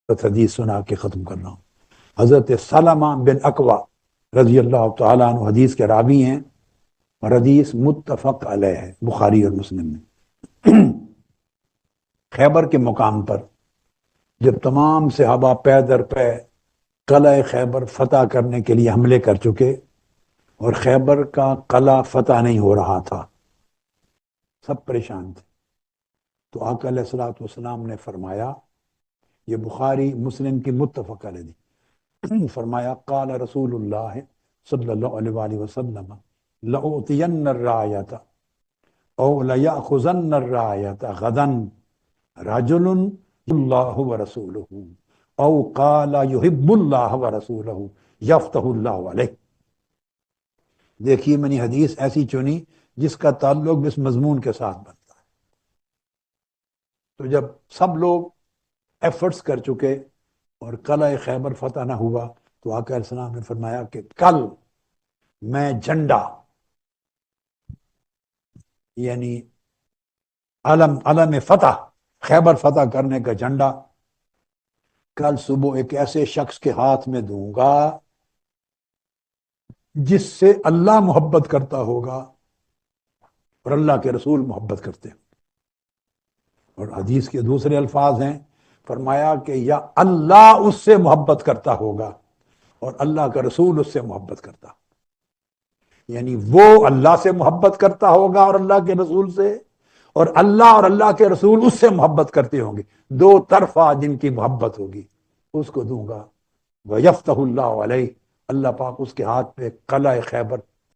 حدیث سنا کے ختم کر رہا ہوں۔ حضرت سلمہ بن اکوع رضی اللہ تعالیٰ عنہ حدیث کے راوی ہیں، اور حدیث متفق علیہ ہے بخاری اور مسلم میں۔ خیبر کے مقام پر جب تمام صحابہ پے در پے قلعہ خیبر فتح کرنے کے لیے حملے کر چکے اور خیبر کا قلعہ فتح نہیں ہو رہا تھا، سب پریشان تھے، تو آقا علیہ الصلوۃ والسلام نے فرمایا، یہ بخاری مسلم کی متفق علیہ، فرمایا قال رسول اللہ صلی اللہ علیہ وآلہ وسلم لأعطین الرایۃ او لیأخذن الرایۃ غدا رجل اللہ ورسولہ او قال یحب اللہ ورسولہ یفتح اللہ علیہ۔ دیکھیے میں نے حدیث ایسی چنی جس کا تعلق اس مضمون کے ساتھ بنتا ہے۔ تو جب سب لوگ ایفرٹس کر چکے اور قلعہ خیبر فتح نہ ہوا، تو آقا علیہ السلام نے فرمایا کہ کل میں جھنڈا، یعنی علم فتح، خیبر فتح کرنے کا جھنڈا کل صبح ایک ایسے شخص کے ہاتھ میں دوں گا جس سے اللہ محبت کرتا ہوگا اور اللہ کے رسول محبت کرتے ہیں۔ اور حدیث کے دوسرے الفاظ ہیں، فرمایا کہ یا اللہ اس سے محبت کرتا ہوگا اور اللہ کا رسول اس سے محبت کرتا، یعنی وہ اللہ سے محبت کرتا ہوگا اور اللہ کے رسول سے، اور اللہ اور اللہ کے رسول اس سے محبت کرتے ہوں گے، دو طرفہ جن کی محبت ہوگی، اس کو دوں گا۔ وَيَفْتَحُ اللَّهُ عَلَيْهِ، اللہ پاک اس کے ہاتھ پہ قلعہ خیبر